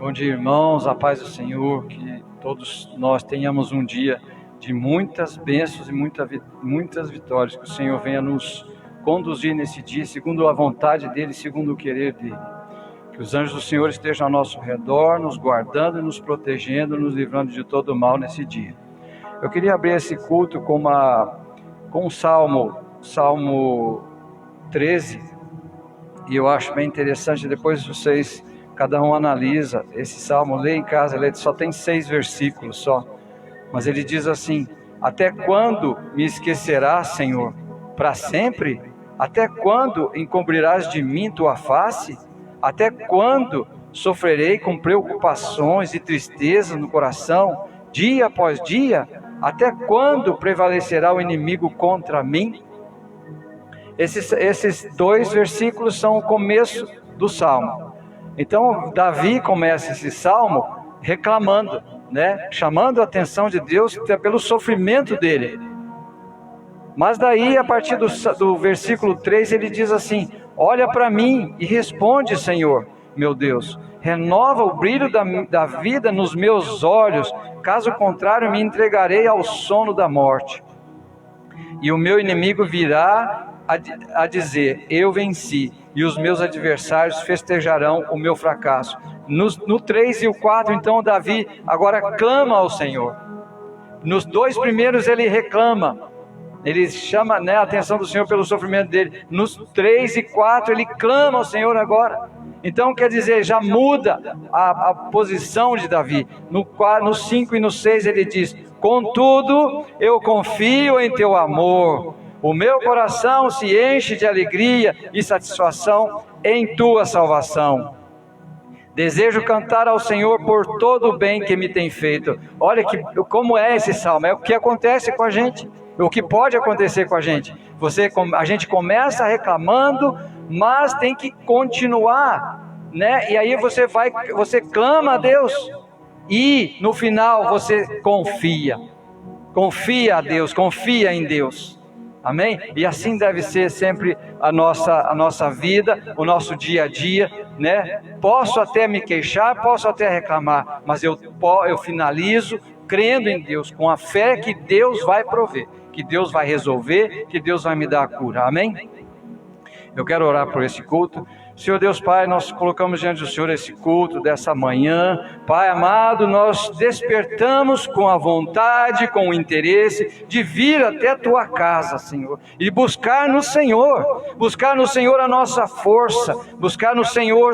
Bom dia, irmãos, a paz do Senhor, que todos nós tenhamos um dia de muitas bênçãos e muitas vitórias, que o Senhor venha nos conduzir nesse dia, segundo a vontade dEle, segundo o querer dEle. Que os anjos do Senhor estejam ao nosso redor, nos guardando, nos protegendo, nos livrando de todo o mal nesse dia. Eu queria abrir esse culto com um Salmo 13, e eu acho bem interessante. Depois vocês, cada um analisa esse salmo, lê em casa, ele só tem 6 versículos só, mas ele diz assim: até quando me esquecerás, Senhor? Para sempre? Até quando encobrirás de mim tua face? Até quando sofrerei com preocupações e tristeza no coração, dia após dia? Até quando prevalecerá o inimigo contra mim? Esses 2 versículos são o começo do salmo. Então Davi começa esse salmo reclamando, chamando a atenção de Deus pelo sofrimento dele. Mas daí, a partir do versículo 3, ele diz assim: olha para mim e responde, Senhor, meu Deus, renova o brilho da vida nos meus olhos, caso contrário me entregarei ao sono da morte. E o meu inimigo virá a dizer: eu venci, e os meus adversários festejarão o meu fracasso. No 3 e o 4, então, Davi agora clama ao Senhor. Nos 2 primeiros ele reclama, ele chama a atenção do Senhor pelo sofrimento dele. Nos 3 e 4 ele clama ao Senhor agora. Então quer dizer, já muda a posição de Davi. No 5 e no 6 ele diz: contudo eu confio em teu amor, o meu coração se enche de alegria e satisfação em tua salvação. Desejo cantar ao Senhor por todo o bem que me tem feito. Olha como é esse salmo, é o que acontece com a gente, o que pode acontecer com a gente. A gente começa reclamando, mas tem que continuar, E aí você clama a Deus, e no final você confia a Deus, confia em Deus. Amém? E assim deve ser sempre a nossa vida, o nosso dia a dia, Posso até me queixar, posso até reclamar, mas eu finalizo crendo em Deus, com a fé que Deus vai prover, que Deus vai resolver, que Deus vai me dar a cura. Amém? Eu quero orar por esse culto. Senhor Deus Pai, nós colocamos diante do Senhor esse culto dessa manhã. Pai amado, nós despertamos com a vontade, com o interesse de vir até a Tua casa, Senhor, e buscar no Senhor a nossa força, buscar no Senhor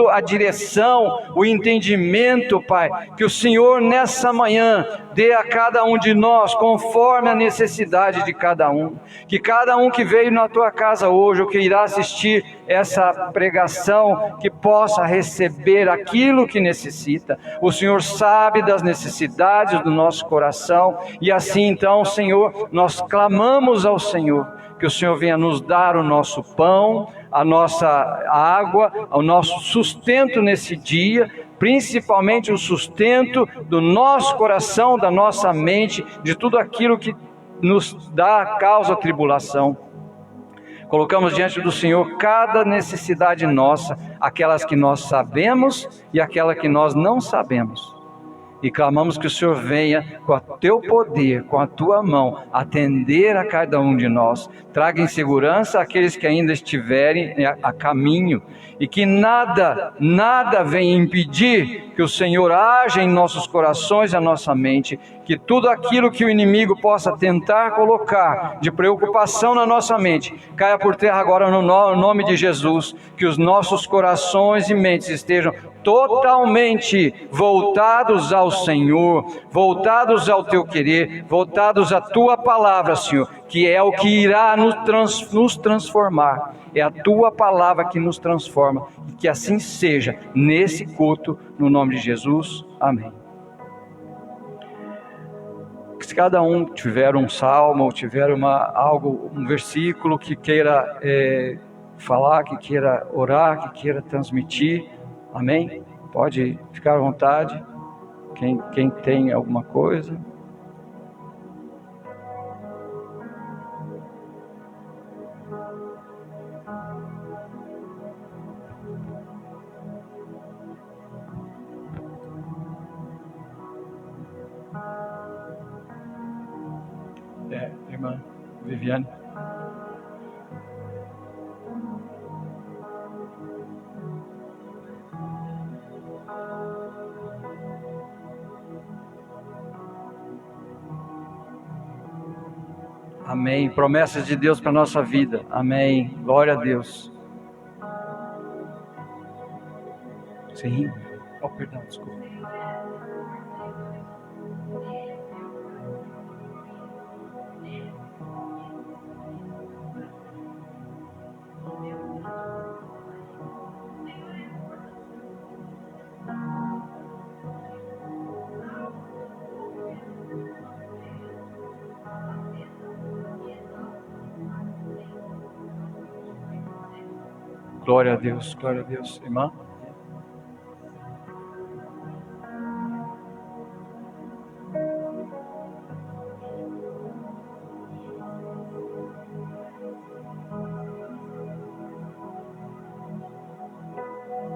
a direção, o entendimento, Pai, que o Senhor nessa manhã dê a cada um de nós conforme a necessidade de cada um, que cada um que veio na Tua casa hoje, ou que irá assistir essa pregação, que possa receber aquilo que necessita. O Senhor sabe das necessidades do nosso coração, e assim então, Senhor, nós clamamos ao Senhor, que o Senhor venha nos dar o nosso pão, a nossa água, o nosso sustento nesse dia, principalmente o sustento do nosso coração, da nossa mente, de tudo aquilo que nos dá causa tribulação. Colocamos diante do Senhor cada necessidade nossa, aquelas que nós sabemos e aquelas que nós não sabemos. E clamamos que o Senhor venha com o Teu poder, com a Tua mão, atender a cada um de nós. Traga em segurança aqueles que ainda estiverem a caminho, e que nada venha impedir que o Senhor haja em nossos corações e a nossa mente, que tudo aquilo que o inimigo possa tentar colocar de preocupação na nossa mente, caia por terra agora no nome de Jesus, que os nossos corações e mentes estejam totalmente voltados ao Senhor, voltados ao Teu querer, voltados à Tua palavra, Senhor, que é o que irá nos transformar. É a Tua palavra que nos transforma, e que assim seja nesse culto, no nome de Jesus. Amém. Se cada um tiver um salmo, ou tiver um versículo que queira falar, que queira orar, que queira transmitir, amém? Pode ficar à vontade, quem tem alguma coisa. Irmã Viviane. Amém. Promessas de Deus para a nossa vida. Amém. Glória a Deus. Sim. Oh, perdão, desculpa. Glória a Deus, glória a Deus. Irmã?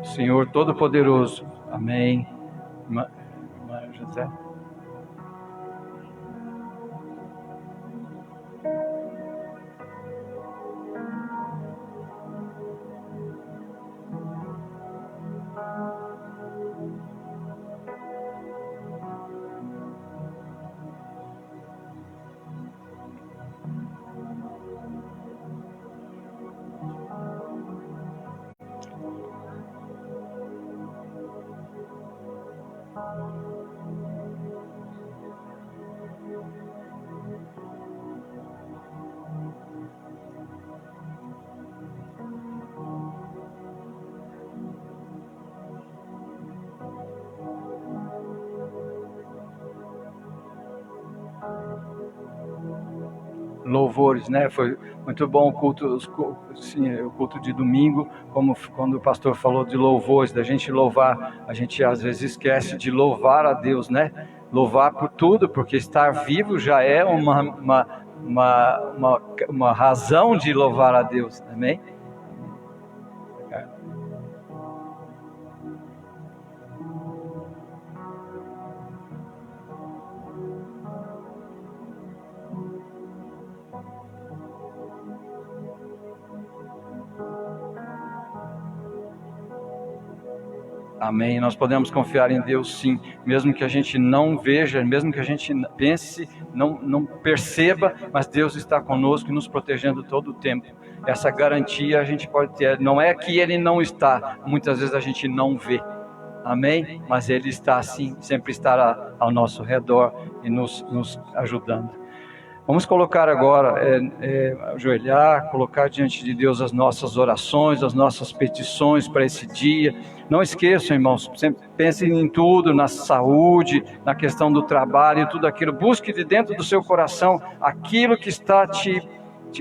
Senhor Todo-Poderoso. Amém. Irmã José. Louvores, né? Foi muito bom o culto, sim, o culto de domingo, como quando o pastor falou de louvores, da gente louvar, a gente às vezes esquece de louvar a Deus, né? Louvar por tudo, porque estar vivo já é uma razão de louvar a Deus, amém? Amém. Nós podemos confiar em Deus, sim, mesmo que a gente não veja, mesmo que a gente pense, não perceba, mas Deus está conosco e nos protegendo todo o tempo. Essa garantia a gente pode ter. Não é que Ele não está, muitas vezes a gente não vê. Amém? Mas Ele está, sim, sempre estará ao nosso redor e nos ajudando. Vamos colocar agora, ajoelhar, colocar diante de Deus as nossas orações, as nossas petições para esse dia. Não esqueçam, irmãos, sempre pensem em tudo, na saúde, na questão do trabalho, tudo aquilo. Busque de dentro do seu coração aquilo que está te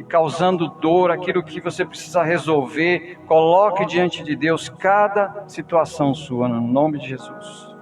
causando dor, aquilo que você precisa resolver. Coloque diante de Deus cada situação sua, no nome de Jesus.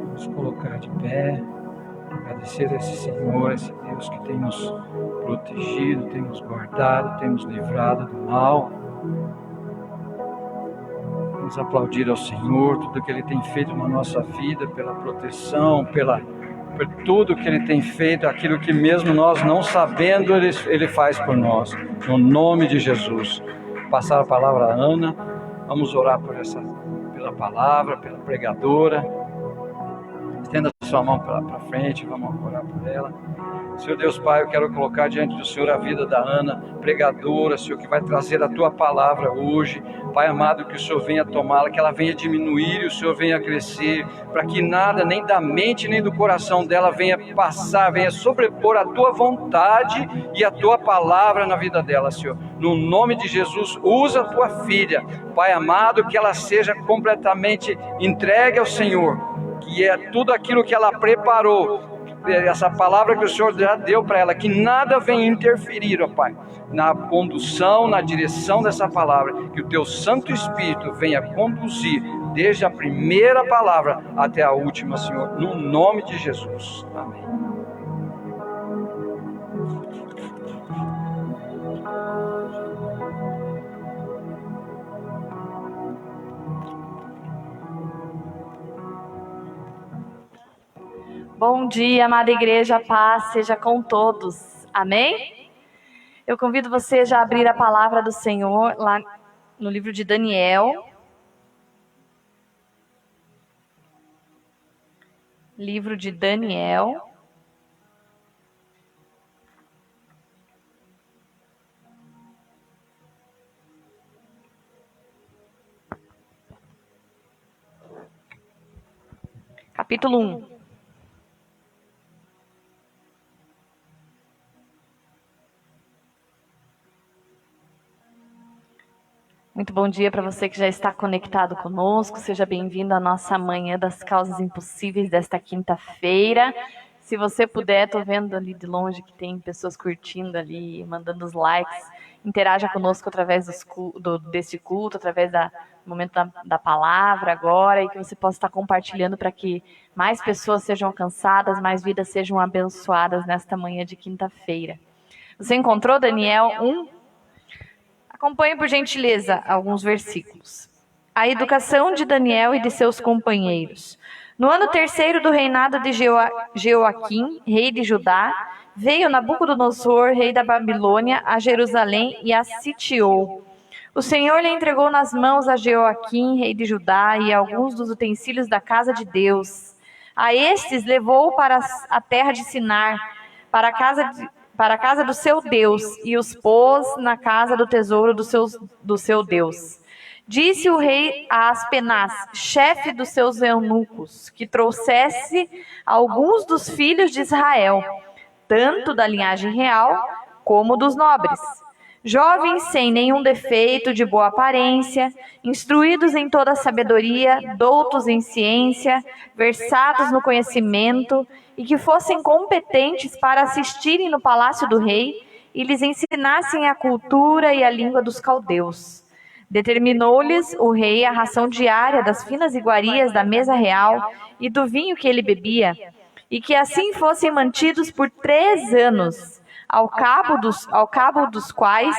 Vamos colocar de pé, agradecer a esse Senhor, esse Deus que tem nos protegido, tem nos guardado, tem nos livrado do mal. Vamos aplaudir ao Senhor tudo que Ele tem feito na nossa vida, pela proteção, por tudo que Ele tem feito, aquilo que mesmo nós não sabendo, Ele faz por nós. No nome de Jesus. Passar a palavra a Ana. Vamos orar pela palavra, pela pregadora. Estenda a sua mão para frente, vamos orar por ela. Senhor Deus Pai, eu quero colocar diante do Senhor a vida da Ana, pregadora, Senhor, que vai trazer a Tua palavra hoje. Pai amado, que o Senhor venha tomá-la, que ela venha diminuir e o Senhor venha crescer, para que nada, nem da mente, nem do coração dela venha passar, venha sobrepor a Tua vontade e a Tua palavra na vida dela, Senhor. No nome de Jesus, usa a Tua filha, Pai amado, que ela seja completamente entregue ao Senhor, que é tudo aquilo que ela preparou, essa palavra que o Senhor já deu para ela, que nada venha interferir, ó Pai, na condução, na direção dessa palavra, que o Teu Santo Espírito venha conduzir desde a primeira palavra até a última, Senhor, no nome de Jesus. Amém. Bom dia, amada igreja, paz seja com todos, amém? Eu convido você já a abrir a palavra do Senhor lá no livro de Daniel. Livro de Daniel. Capítulo 1. Muito bom dia para você que já está conectado conosco. Seja bem-vindo à nossa manhã das causas impossíveis desta quinta-feira. Se você puder, estou vendo ali de longe que tem pessoas curtindo ali, mandando os likes. Interaja conosco através deste culto, através do momento da palavra agora, e que você possa estar compartilhando para que mais pessoas sejam alcançadas, mais vidas sejam abençoadas nesta manhã de quinta-feira. Você encontrou Daniel 1? Acompanhe, por gentileza, alguns versículos. A educação de Daniel e de seus companheiros. No ano terceiro do reinado de Jeoaquim, rei de Judá, veio Nabucodonosor, rei da Babilônia, a Jerusalém e a sitiou. O Senhor lhe entregou nas mãos a Jeoaquim, rei de Judá, e alguns dos utensílios da casa de Deus. A estes levou para a terra de Sinar, para a casa do seu Deus, e os pôs na casa do tesouro do seu Deus. Disse o rei a Aspenaz, chefe dos seus eunucos, que trouxesse alguns dos filhos de Israel, tanto da linhagem real como dos nobres, jovens sem nenhum defeito, de boa aparência, instruídos em toda sabedoria, doutos em ciência, versados no conhecimento, e que fossem competentes para assistirem no palácio do rei e lhes ensinassem a cultura e a língua dos caldeus. Determinou-lhes o rei a ração diária das finas iguarias da mesa real e do vinho que ele bebia, e que assim fossem mantidos por 3 anos, ao cabo dos quais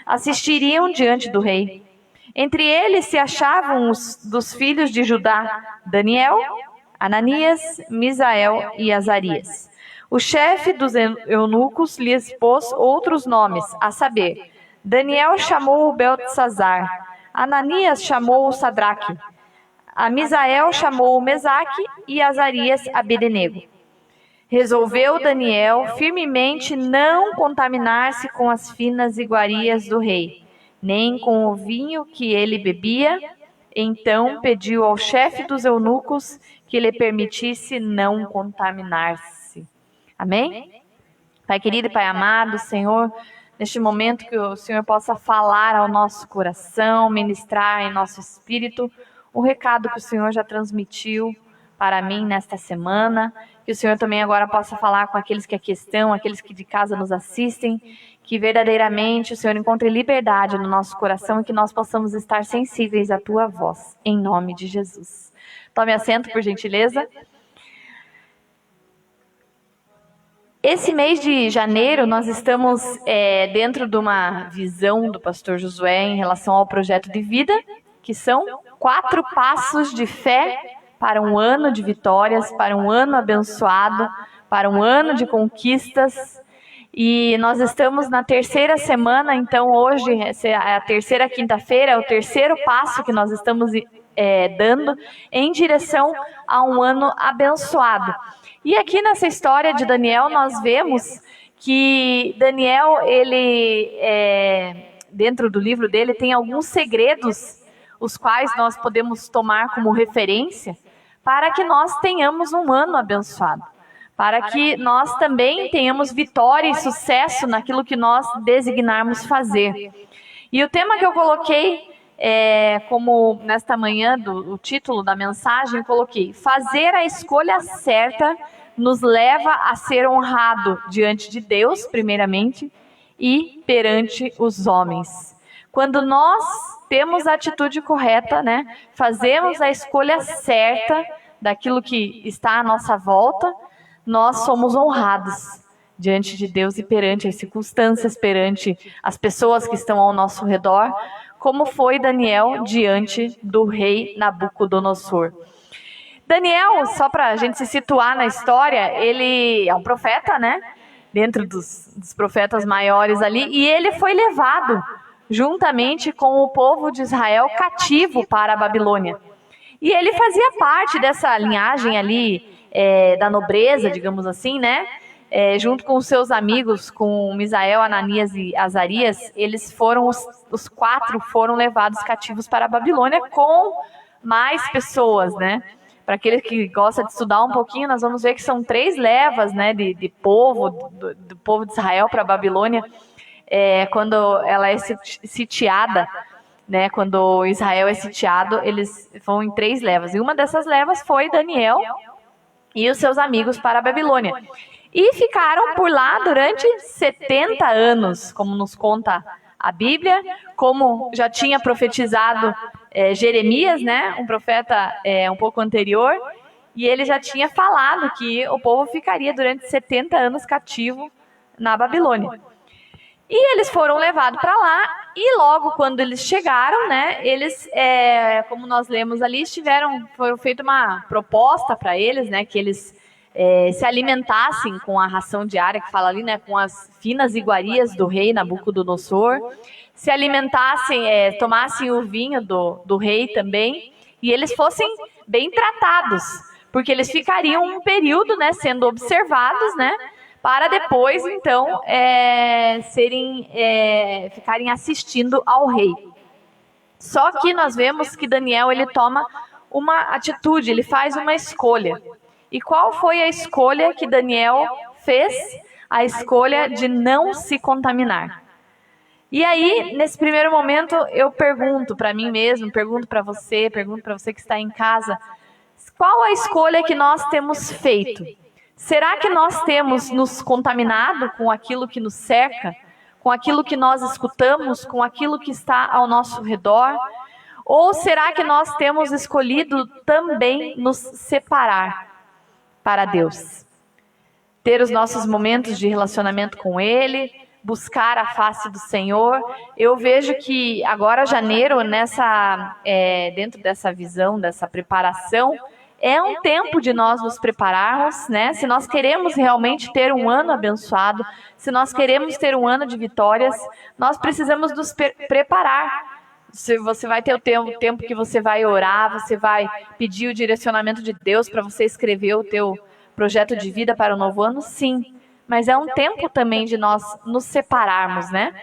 assistiriam diante do rei. Entre eles se achavam os dos filhos de Judá, Daniel, Ananias, Misael e Azarias. O chefe dos eunucos lhes pôs outros nomes, a saber, Daniel chamou o Beltesazar, Ananias chamou o Sadraque, a Misael chamou o Mesaque e Azarias Abednego. Resolveu Daniel firmemente não contaminar-se com as finas iguarias do rei, nem com o vinho que ele bebia. Então pediu ao chefe dos eunucos que lhe permitisse não contaminar-se. Amém? Pai querido e Pai amado, Senhor, neste momento que o Senhor possa falar ao nosso coração, ministrar em nosso espírito o recado que o Senhor já transmitiu para mim nesta semana, que o Senhor também agora possa falar com aqueles que aqui estão, aqueles que de casa nos assistem, que verdadeiramente o Senhor encontre liberdade no nosso coração e que nós possamos estar sensíveis à Tua voz, em nome de Jesus. Tome assento, por gentileza. Esse mês de janeiro, nós estamos dentro de uma visão do pastor Josué em relação ao projeto de vida, que são 4 passos de fé para um ano de vitórias, para um ano abençoado, para um ano de conquistas. E nós estamos na 3ª semana, então hoje é a 3ª quinta-feira, é o 3º passo que nós estamos dando em direção a um ano abençoado. E aqui nessa história de Daniel, nós vemos que Daniel, ele, dentro do livro dele, tem alguns segredos, os quais nós podemos tomar como referência, para que nós tenhamos um ano abençoado, para que nós também tenhamos vitória e sucesso naquilo que nós designarmos fazer. E o tema que eu coloquei, como nesta manhã, o título da mensagem, eu coloquei: fazer a escolha certa nos leva a ser honrado diante de Deus, primeiramente, e perante os homens. Quando nós temos a atitude correta, né, fazemos a escolha certa daquilo que está à nossa volta, nós somos honrados diante de Deus e perante as circunstâncias, perante as pessoas que estão ao nosso redor, como foi Daniel diante do rei Nabucodonosor. Daniel, só para a gente se situar na história, ele é um profeta, né? Dentro dos profetas maiores ali, e ele foi levado juntamente com o povo de Israel cativo para a Babilônia. E ele fazia parte dessa linhagem ali, da nobreza, digamos assim, né? Junto com os seus amigos, com Misael, Ananias e Azarias, eles foram, os 4 foram levados cativos para a Babilônia com mais pessoas, né? Para aquele que gosta de estudar um pouquinho, nós vamos ver que são 3 levas, né, de povo, do povo de Israel para a Babilônia, quando ela é sitiada, né, quando Israel é sitiado, eles vão em 3 levas. E uma dessas levas foi Daniel e os seus amigos para a Babilônia. E ficaram por lá durante 70 anos, como nos conta a Bíblia, como já tinha profetizado Jeremias, né, um profeta um pouco anterior, e ele já tinha falado que o povo ficaria durante 70 anos cativo na Babilônia. E eles foram levados para lá, e logo quando eles chegaram, né, eles, como nós lemos ali, foi feita uma proposta para eles, né, que eles se alimentassem com a ração diária, que fala ali, né, com as finas iguarias do rei Nabucodonosor, se alimentassem, tomassem o vinho do rei também, e eles fossem bem tratados, porque eles ficariam um período, né, sendo observados, né, para depois, então, ficarem assistindo ao rei. Só que nós vemos que Daniel, ele toma uma atitude, ele faz uma escolha. E qual foi a escolha que Daniel fez? A escolha de não se contaminar. E aí, nesse primeiro momento, eu pergunto para mim mesmo, pergunto para você que está em casa, qual a escolha que nós temos feito? Será que nós temos nos contaminado com aquilo que nos cerca? Com aquilo que nós escutamos? Com aquilo que está ao nosso redor? Ou será que nós temos escolhido também nos separar para Deus? Ter os nossos momentos de relacionamento com Ele, buscar a face do Senhor. Eu vejo que agora janeiro, dentro dessa visão, dessa preparação, é um tempo de nós nos prepararmos, né? Se nós queremos realmente ter um ano abençoado, se nós queremos ter um ano de vitórias, nós precisamos nos preparar. Se você vai ter o tempo que você vai orar, você vai pedir o direcionamento de Deus para você escrever o teu projeto de vida para o novo ano, sim. Mas é um tempo também de nós nos separarmos, né?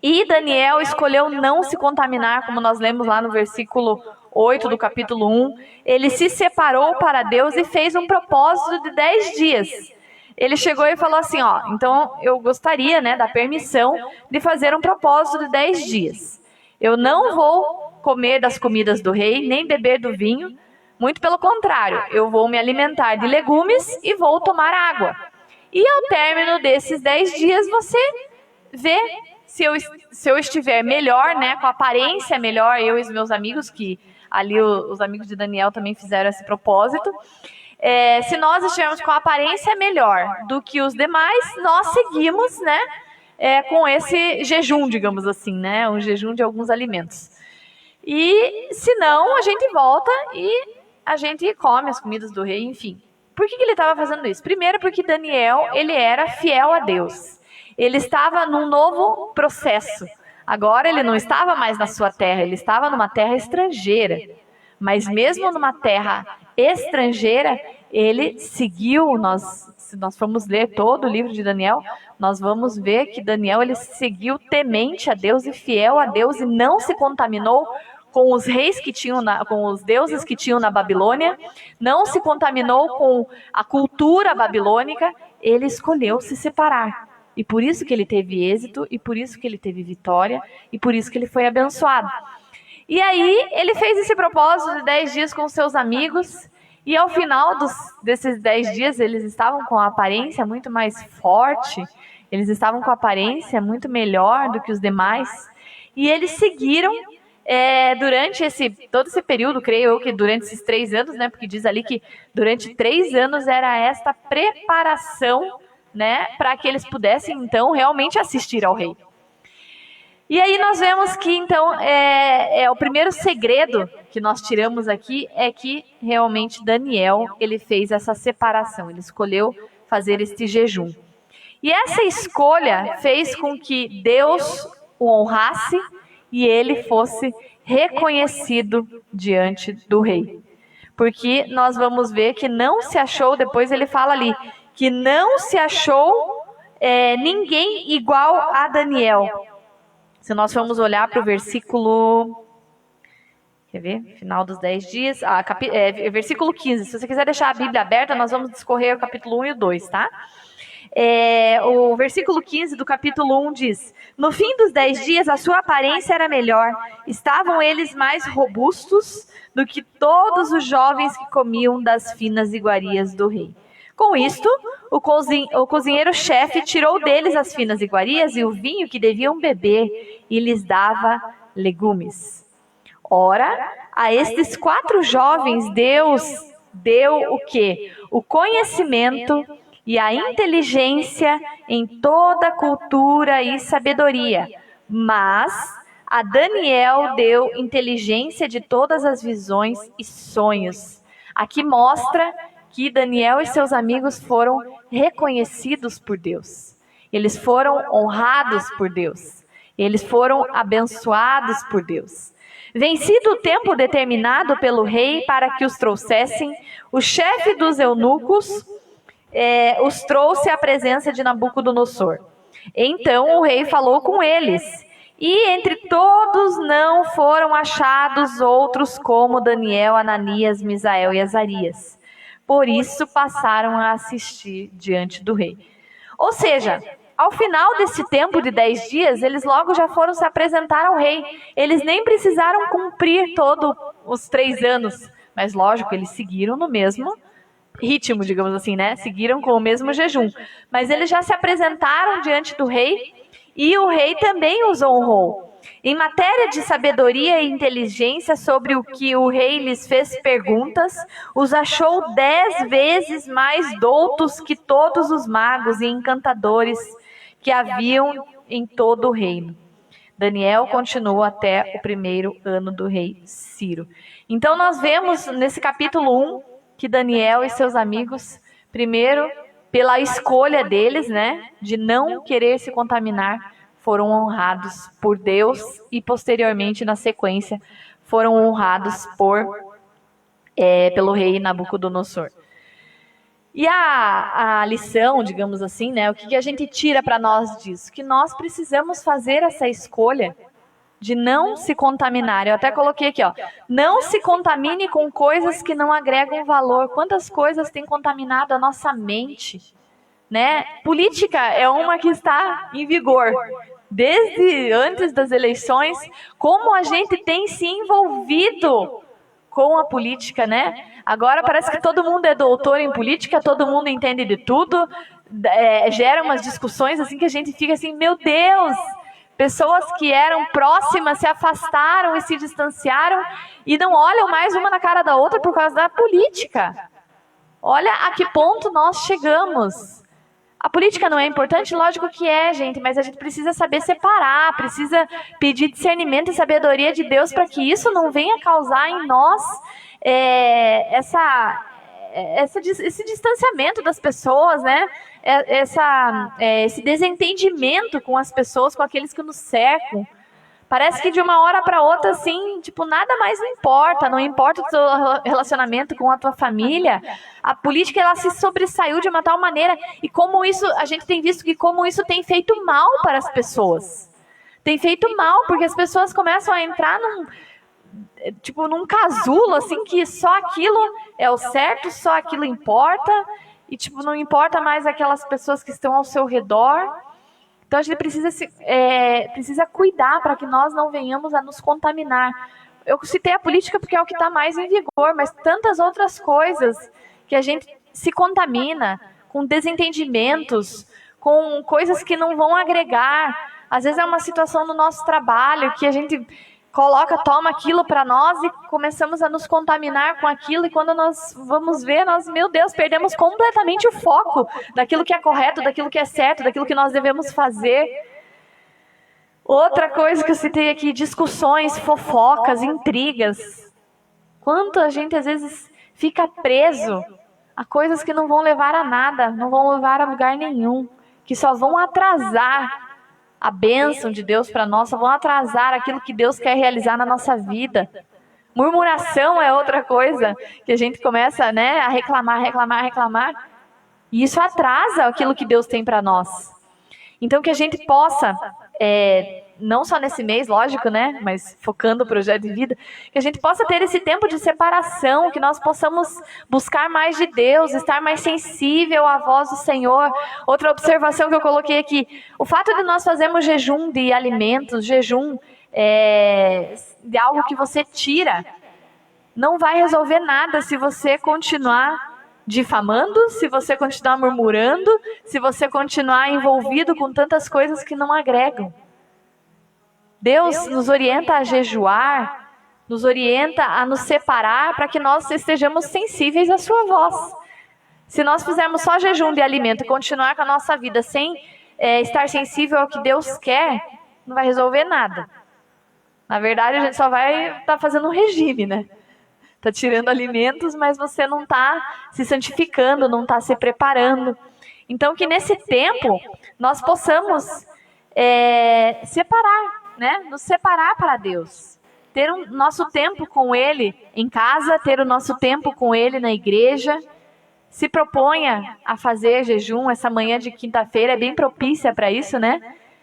E Daniel escolheu não se contaminar, como nós lemos lá no versículo 8 do capítulo 1. Ele se separou para Deus e fez um propósito de 10 dias. Ele chegou e falou assim, então eu gostaria, né, da permissão de fazer um propósito de 10 dias. Eu não vou comer das comidas do rei, nem beber do vinho. Muito pelo contrário, eu vou me alimentar de legumes e vou tomar água. E ao término desses 10 dias, você vê se eu estiver melhor, né, com aparência melhor, eu e os meus amigos, que ali os amigos de Daniel também fizeram esse propósito. Se nós estivermos com a aparência melhor do que os demais, nós seguimos, né, com esse jejum, digamos assim, né, um jejum de alguns alimentos. E se não, a gente volta e a gente come as comidas do rei, enfim. Por que ele estava fazendo isso? Primeiro porque Daniel, ele era fiel a Deus. Ele estava num novo processo. Agora ele não estava mais na sua terra, ele estava numa terra estrangeira. Mas mesmo numa terra estrangeira, ele seguiu, se nós formos ler todo o livro de Daniel, nós vamos ver que Daniel, ele seguiu temente a Deus e fiel a Deus e não se contaminou com os reis que tinham, com os deuses que tinham na Babilônia, não se contaminou com a cultura babilônica, ele escolheu se separar. E por isso que ele teve êxito, e por isso que ele teve vitória, e por isso que ele foi abençoado. E aí, ele fez esse propósito de 10 dias com seus amigos, e ao final desses 10 dias, eles estavam com a aparência muito mais forte, eles estavam com a aparência muito melhor do que os demais, e eles seguiram durante todo esse período, creio eu que durante esses 3 anos, né, porque diz ali que durante 3 anos era esta preparação, né, para que eles pudessem, então, realmente assistir ao rei. E aí nós vemos que, então, o primeiro segredo que nós tiramos aqui é que, realmente, Daniel, ele fez essa separação, ele escolheu fazer este jejum. E essa escolha fez com que Deus o honrasse e ele fosse reconhecido diante do rei. Porque nós vamos ver que não se achou, depois ele fala ali, que não se achou ninguém igual a Daniel. Se nós formos olhar para o versículo, quer ver? Final dos 10 dias, versículo 15. Se você quiser deixar a Bíblia aberta, nós vamos discorrer o capítulo 1 e o 2, tá? O versículo 15 do capítulo 1 diz: no fim dos 10 dias, a sua aparência era melhor. Estavam eles mais robustos do que todos os jovens que comiam das finas iguarias do rei. Com isto, o cozinheiro-chefe tirou deles as finas iguarias e o vinho que deviam beber e lhes dava legumes. Ora, a estes 4 jovens Deus deu o quê? O conhecimento e a inteligência em toda cultura e sabedoria. Mas a Daniel deu inteligência de todas as visões e sonhos. Aqui mostra que Daniel e seus amigos foram reconhecidos por Deus. Eles foram honrados por Deus. Eles foram abençoados por Deus. Vencido o tempo determinado pelo rei para que os trouxessem, o chefe dos eunucos os trouxe à presença de Nabucodonosor. Então o rei falou com eles, E entre todos não foram achados outros como Daniel, Ananias, Misael e Azarias. Por isso passaram a assistir diante do rei. Ou seja, ao final desse tempo de 10 dias, eles logo já foram se apresentar ao rei. Eles nem precisaram cumprir todos os 3 anos. Mas lógico, eles seguiram no mesmo ritmo, digamos assim, né? Seguiram com o mesmo jejum. Mas eles já se apresentaram diante do rei e o rei também os honrou. Em matéria de sabedoria e inteligência sobre o que o rei lhes fez perguntas, os achou 10 vezes mais doutos que todos os magos e encantadores que haviam em todo o reino. Daniel continuou até o 1º ano do rei Ciro. Então nós vemos nesse capítulo 1 que Daniel e seus amigos, primeiro, pela escolha deles, né, de não querer se contaminar, foram honrados por Deus e posteriormente, na sequência, foram honrados pelo rei Nabucodonosor. E a lição, digamos assim, né, o que a gente tira para nós disso? Que nós precisamos fazer essa escolha de não se contaminar. Eu até coloquei aqui, ó, não se contamine com coisas que não agregam valor. Quantas coisas têm contaminado a nossa mente, né? Política é uma que está em vigor. Desde antes das eleições, como a gente tem se envolvido com a política, né? Agora parece que todo mundo é doutor em política, todo mundo entende de tudo, gera umas discussões assim que a gente fica assim, meu Deus! Pessoas que eram próximas se afastaram e se distanciaram e não olham mais uma na cara da outra por causa da política. Olha a que ponto nós chegamos. A política não é importante? Lógico que é, gente, mas a gente precisa saber separar, precisa pedir discernimento e sabedoria de Deus para que isso não venha causar em nós esse distanciamento das pessoas, né? Esse desentendimento com as pessoas, com aqueles que nos cercam. Parece que de uma hora para outra, assim, tipo, nada mais importa, não importa o seu relacionamento com a tua família. A política, ela se sobressaiu de uma tal maneira, e como isso, a gente tem visto que como isso tem feito mal para as pessoas. Tem feito mal, porque as pessoas começam a entrar num casulo, assim, que só aquilo é o certo, só aquilo importa, e, tipo, não importa mais aquelas pessoas que estão ao seu redor. Então a gente precisa cuidar para que nós não venhamos a nos contaminar. Eu citei a política porque é o que está mais em vigor, mas tantas outras coisas que a gente se contamina com desentendimentos, com coisas que não vão agregar. Às vezes é uma situação no nosso trabalho que a gente toma aquilo para nós e começamos a nos contaminar com aquilo, e quando nós vamos ver, meu Deus, perdemos completamente o foco daquilo que é correto, daquilo que é certo, daquilo que nós devemos fazer. Outra coisa que eu citei aqui, discussões, fofocas, intrigas. Quanto a gente às vezes fica preso a coisas que não vão levar a nada, não vão levar a lugar nenhum, que só vão atrasar a bênção de Deus para nós, vão atrasar aquilo que Deus quer realizar na nossa vida. Murmuração é outra coisa que a gente começa, né, a reclamar. E isso atrasa aquilo que Deus tem para nós. Então que a gente possa, não só nesse mês, lógico, né, mas focando o projeto de vida, que a gente possa ter esse tempo de separação, que nós possamos buscar mais de Deus, estar mais sensível à voz do Senhor. Outra observação que eu coloquei aqui, o fato de nós fazermos jejum de alimentos, jejum de algo que você tira, não vai resolver nada se você continuar difamando, se você continuar murmurando, se você continuar envolvido com tantas coisas que não agregam. Deus nos orienta a jejuar, nos orienta a nos separar para que nós estejamos sensíveis à sua voz. Se nós fizermos só jejum de alimento e continuar com a nossa vida sem estar sensível ao que Deus quer, não vai resolver nada. Na verdade, a gente só vai estar fazendo um regime, né? Está tirando alimentos, mas você não está se santificando, não está se preparando. Então, que nesse tempo nós possamos separar, né? Nos separar para Deus. Ter o nosso tempo com Ele em casa, ter o nosso tempo com Ele na igreja. Se proponha a fazer jejum. Essa manhã de quinta-feira é bem propícia para isso, né?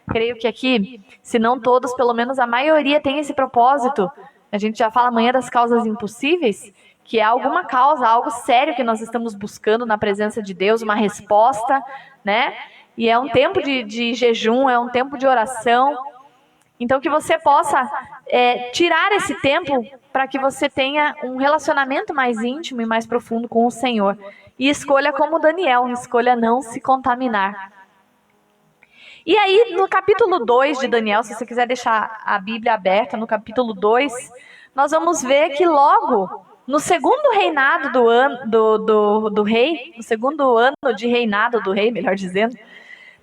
creio que aqui, se não todos, pelo menos a maioria tem esse propósito. A gente já fala amanhã das causas impossíveis, que é alguma causa, algo sério que nós estamos buscando na presença de Deus, uma resposta, né? E é um tempo de jejum, é um tempo de oração. Então, que você possa tirar esse tempo para que você tenha um relacionamento mais íntimo e mais profundo com o Senhor. E escolha como Daniel, escolha não se contaminar. E aí, no capítulo 2 de Daniel, se você quiser deixar a Bíblia aberta, no capítulo 2, nós vamos ver que logo, no segundo reinado do rei, no segundo ano de reinado do rei, melhor dizendo,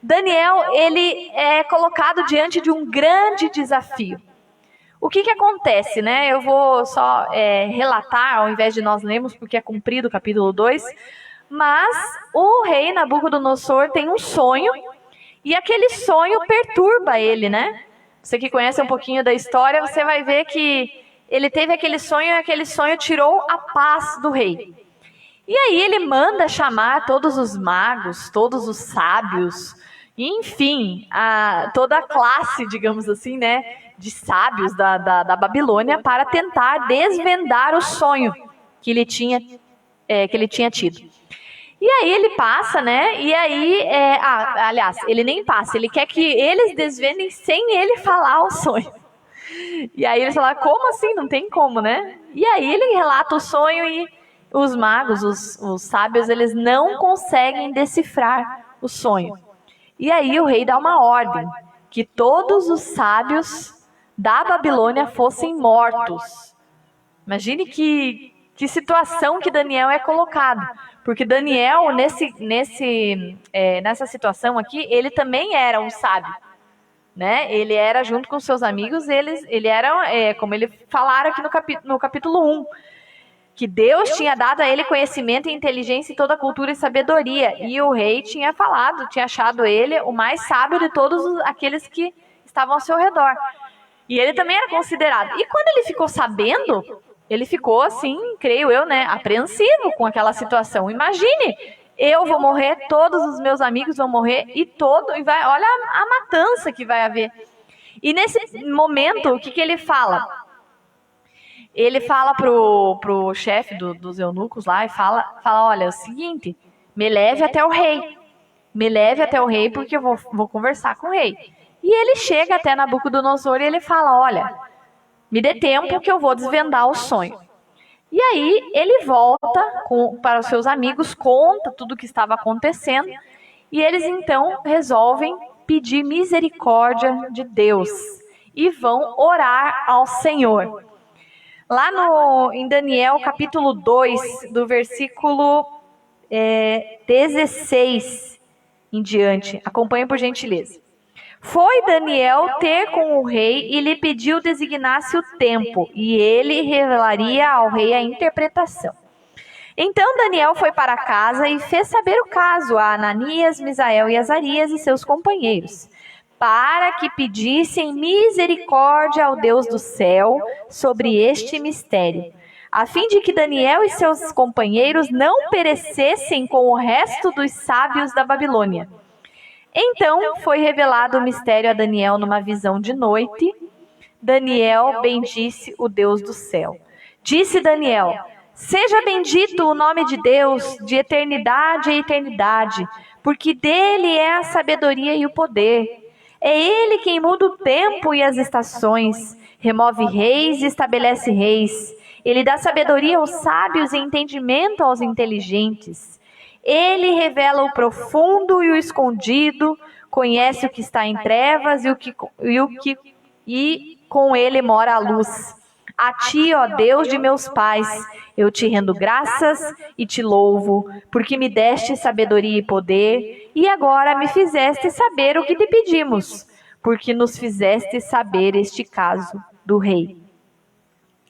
Daniel, ele é colocado diante de um grande desafio. O que acontece, né? Eu vou só relatar, ao invés de nós lermos, porque é cumprido o capítulo 2, mas o rei Nabucodonosor tem um sonho, e aquele sonho perturba ele, né? Você que conhece um pouquinho da história, você vai ver que ele teve aquele sonho, e aquele sonho tirou a paz do rei. E aí ele manda chamar todos os magos, todos os sábios, enfim, toda a classe, digamos assim, né, de sábios da Babilônia para tentar desvendar o sonho que ele tinha tido. E aí ele passa, né, e aí, aliás, ele nem passa, ele quer que eles desvendem sem ele falar o sonho. E aí eles falam, como assim? Não tem como, né? E aí ele relata o sonho e os magos, os sábios, eles não conseguem decifrar o sonho. E aí o rei dá uma ordem, que todos os sábios da Babilônia fossem mortos. Imagine que situação que Daniel é colocado. Porque Daniel, nessa situação aqui, ele também era um sábio. Né? Ele era, junto com seus amigos, ele era, como ele falaram aqui no capítulo 1, que Deus tinha dado a ele conhecimento e inteligência em toda a cultura e sabedoria. E o rei tinha achado ele o mais sábio de todos aqueles que estavam ao seu redor. E ele também era considerado. E quando ele ficou sabendo, ele ficou assim, creio eu, né, apreensivo com aquela situação. Imagine, eu vou morrer, todos os meus amigos vão morrer, olha a matança que vai haver. E nesse momento, o que ele fala? Ele fala pro chefe dos eunucos lá e fala, olha, é o seguinte, me leve até o rei. Me leve até o rei porque eu vou conversar com o rei. E ele chega até Nabucodonosor e ele fala, olha, me dê tempo que eu vou desvendar o sonho. E aí ele volta para os seus amigos, conta tudo o que estava acontecendo, e eles então resolvem pedir misericórdia de Deus e vão orar ao Senhor. Lá em Daniel, capítulo 2, do versículo 16 em diante. Acompanhe por gentileza. Foi Daniel ter com o rei e lhe pediu designasse o tempo, e ele revelaria ao rei a interpretação. Então Daniel foi para casa e fez saber o caso a Ananias, Misael e Azarias e seus companheiros, para que pedissem misericórdia ao Deus do céu sobre este mistério, a fim de que Daniel e seus companheiros não perecessem com o resto dos sábios da Babilônia. Então foi revelado o mistério a Daniel numa visão de noite. Daniel bendisse o Deus do céu. Disse Daniel, seja bendito o nome de Deus de eternidade a eternidade, porque dele é a sabedoria e o poder. É ele quem muda o tempo e as estações, remove reis e estabelece reis. Ele dá sabedoria aos sábios e entendimento aos inteligentes. Ele revela o profundo e o escondido, conhece o que está em trevas e com ele mora a luz. A ti, ó Deus de meus pais, eu te rendo graças e te louvo, porque me deste sabedoria e poder, e agora me fizeste saber o que te pedimos, porque nos fizeste saber este caso do rei.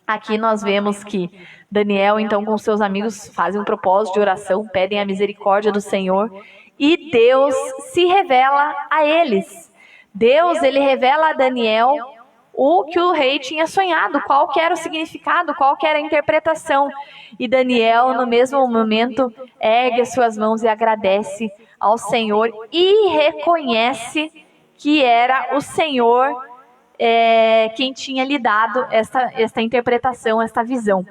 Aqui nós vemos que Daniel, então, com seus amigos, fazem um propósito de oração, pedem a misericórdia do Senhor, e Deus se revela a eles. Deus, ele revela a Daniel o que o rei tinha sonhado, qual que era o significado, qual que era a interpretação. E Daniel, no mesmo momento, ergue as suas mãos e agradece ao Senhor e reconhece que era o Senhor quem tinha lhe dado esta interpretação, esta visão.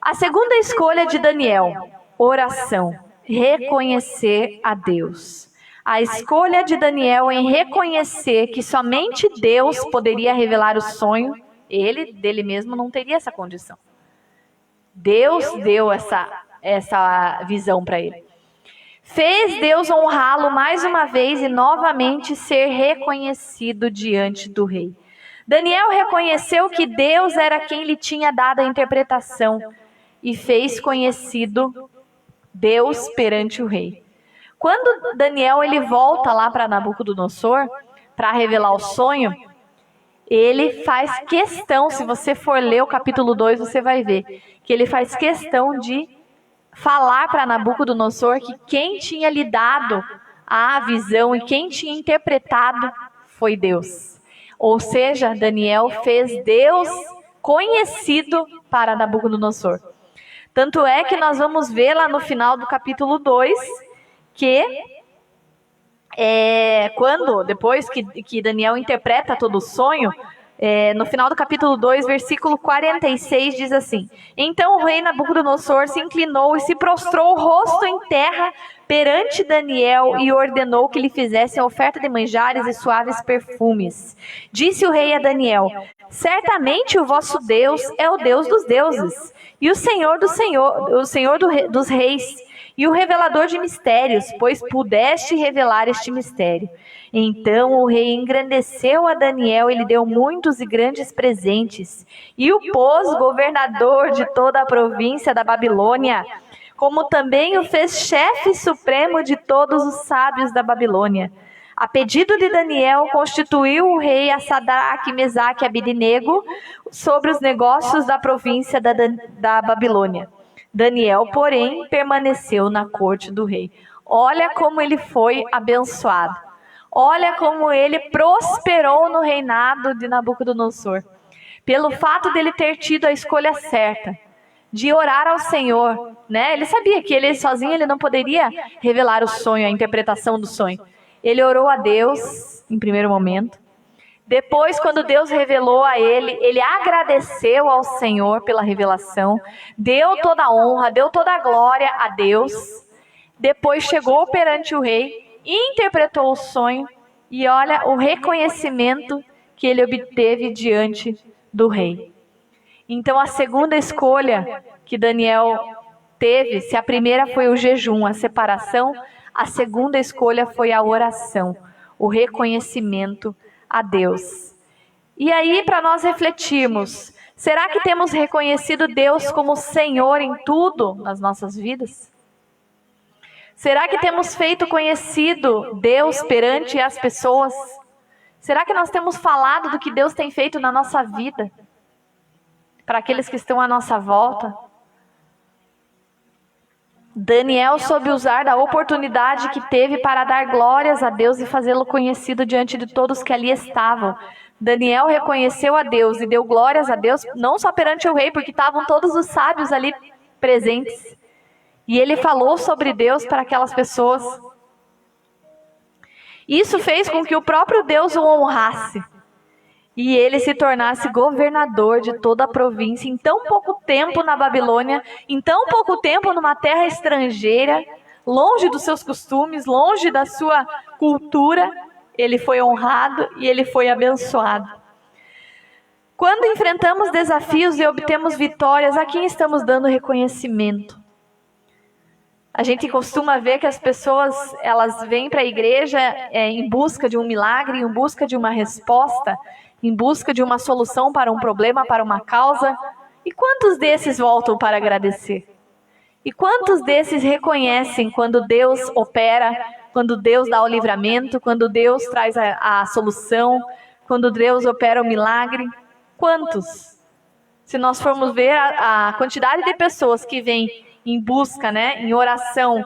A segunda escolha de Daniel, oração, reconhecer a Deus. A escolha de Daniel em reconhecer que somente Deus poderia revelar o sonho, ele dele mesmo não teria essa condição. Deus deu essa visão para ele. Fez Deus honrá-lo mais uma vez e novamente ser reconhecido diante do rei. Daniel reconheceu que Deus era quem lhe tinha dado a interpretação e fez conhecido Deus perante o rei. Quando Daniel ele volta lá para Nabucodonosor para revelar o sonho, ele faz questão, se você for ler o capítulo 2, você vai ver, que ele faz questão de falar para Nabucodonosor que quem tinha lhe dado a visão e quem tinha interpretado foi Deus. Ou seja, Daniel fez Deus conhecido para Nabucodonosor. Tanto é que nós vamos ver lá no final do capítulo 2, que depois que Daniel interpreta todo o sonho, no final do capítulo 2, versículo 46, diz assim: Então o rei Nabucodonosor se inclinou e se prostrou o rosto em terra perante Daniel e ordenou que lhe fizessem oferta de manjares e suaves perfumes. Disse o rei a Daniel: Certamente o vosso Deus é o Deus dos deuses e o Senhor dos reis, e o revelador de mistérios, pois pudeste revelar este mistério. Então o rei engrandeceu a Daniel e lhe deu muitos e grandes presentes, e o pôs governador de toda a província da Babilônia, como também o fez chefe supremo de todos os sábios da Babilônia. A pedido de Daniel, constituiu o rei a Sadraque, Mesaque e Abednego sobre os negócios da província da Babilônia. Daniel, porém, permaneceu na corte do rei. Olha como ele foi abençoado. Olha como ele prosperou no reinado de Nabucodonosor. Pelo fato dele ter tido a escolha certa, de orar ao Senhor, né? Ele sabia que ele sozinho ele não poderia revelar o sonho, a interpretação do sonho. Ele orou a Deus em primeiro momento. Depois, quando Deus revelou a ele, ele agradeceu ao Senhor pela revelação, deu toda a honra, deu toda a glória a Deus. Depois chegou perante o rei, interpretou o sonho e olha o reconhecimento que ele obteve diante do rei. Então a segunda escolha que Daniel teve, se a primeira foi o jejum, a separação, a segunda escolha foi a oração, o reconhecimento a Deus. E aí, para nós refletirmos, será que temos reconhecido Deus como Senhor em tudo nas nossas vidas? Será que temos feito conhecido Deus perante as pessoas? Será que nós temos falado do que Deus tem feito na nossa vida? Para aqueles que estão à nossa volta? Daniel soube usar da oportunidade que teve para dar glórias a Deus e fazê-lo conhecido diante de todos que ali estavam. Daniel reconheceu a Deus e deu glórias a Deus, não só perante o rei, porque estavam todos os sábios ali presentes. E ele falou sobre Deus para aquelas pessoas. Isso fez com que o próprio Deus o honrasse. E ele se tornasse governador de toda a província em tão pouco tempo na Babilônia, em tão pouco tempo numa terra estrangeira, longe dos seus costumes, longe da sua cultura. Ele foi honrado e ele foi abençoado. Quando enfrentamos desafios e obtemos vitórias, a quem estamos dando reconhecimento? A gente costuma ver que as pessoas elas vêm para a igreja em busca de um milagre, em busca de uma resposta, em busca de uma solução para um problema, para uma causa. E quantos desses voltam para agradecer? E quantos desses reconhecem quando Deus opera, quando Deus dá o livramento, quando Deus traz a solução, quando Deus opera o milagre? Quantos? Se nós formos ver a quantidade de pessoas que vêm em busca, em oração,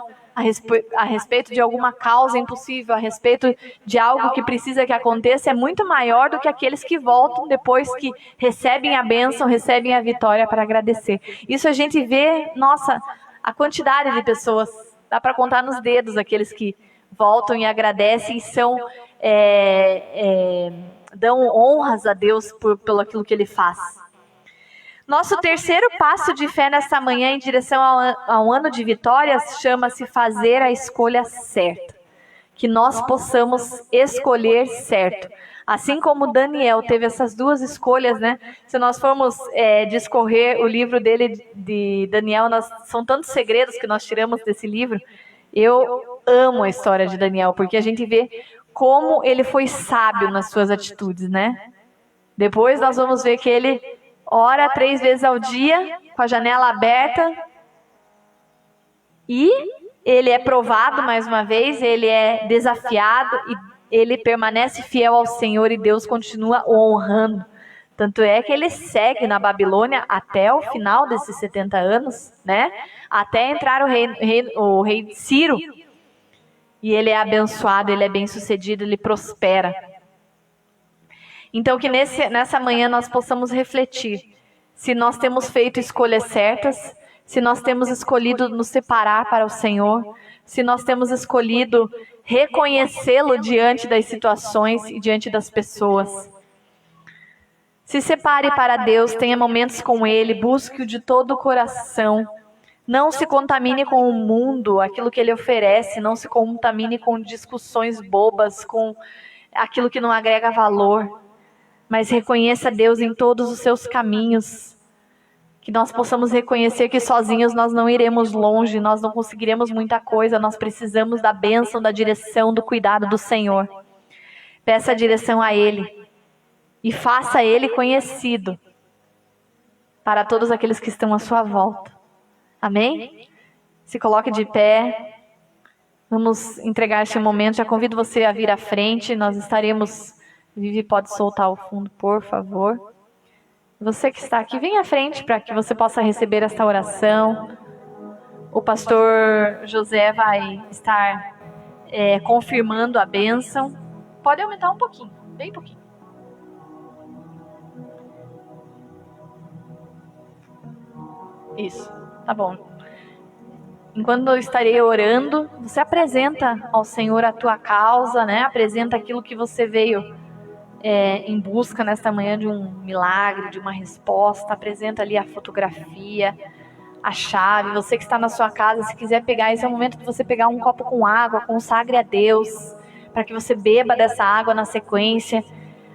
a respeito de alguma causa impossível, a respeito de algo que precisa que aconteça, é muito maior do que aqueles que voltam depois que recebem a bênção, recebem a vitória para agradecer. Isso a gente vê, nossa, a quantidade de pessoas, dá para contar nos dedos aqueles que voltam e agradecem e dão honras a Deus pelo aquilo que Ele faz. Nosso terceiro passo de fé nesta manhã em direção a um ano de vitórias chama-se fazer a escolha certa. Que nós possamos escolher certo. Assim como Daniel teve essas duas escolhas, né? Se nós formos discorrer o livro dele, de Daniel, são tantos segredos que nós tiramos desse livro. Eu amo a história de Daniel, porque a gente vê como ele foi sábio nas suas atitudes, né? Depois nós vamos ver que ele ora 3 vezes ao dia, com a janela aberta, e ele é provado mais uma vez, ele é desafiado, e ele permanece fiel ao Senhor, e Deus continua o honrando. Tanto é que ele segue na Babilônia até o final desses 70 anos, né? Até entrar o rei Ciro. E ele é abençoado, ele é bem-sucedido, ele prospera. Então que nessa manhã nós possamos refletir se nós temos feito escolhas certas, se nós temos escolhido nos separar para o Senhor, se nós temos escolhido reconhecê-lo diante das situações e diante das pessoas. Se separe para Deus, tenha momentos com Ele, busque-o de todo o coração. Não se contamine com o mundo, aquilo que Ele oferece, não se contamine com discussões bobas, com aquilo que não agrega valor. Mas reconheça Deus em todos os seus caminhos. Que nós possamos reconhecer que sozinhos nós não iremos longe, nós não conseguiremos muita coisa, nós precisamos da bênção, da direção, do cuidado do Senhor. Peça a direção a Ele e faça Ele conhecido para todos aqueles que estão à sua volta. Amém? Se coloque de pé. Vamos entregar este momento. Já convido você a vir à frente. Nós estaremos... Vivi, pode soltar o fundo, por favor. Você que está aqui, vem à frente para que você possa receber esta oração. O pastor José vai estar confirmando a bênção. Pode aumentar um pouquinho, bem pouquinho. Isso, tá bom. Enquanto eu estarei orando, você apresenta ao Senhor a tua causa, né? Apresenta aquilo que você veio em busca nesta manhã de um milagre, de uma resposta. Apresenta ali a fotografia, a chave. Você que está na sua casa, se quiser pegar, esse é o momento de você pegar um copo com água, consagre a Deus, para que você beba dessa água na sequência,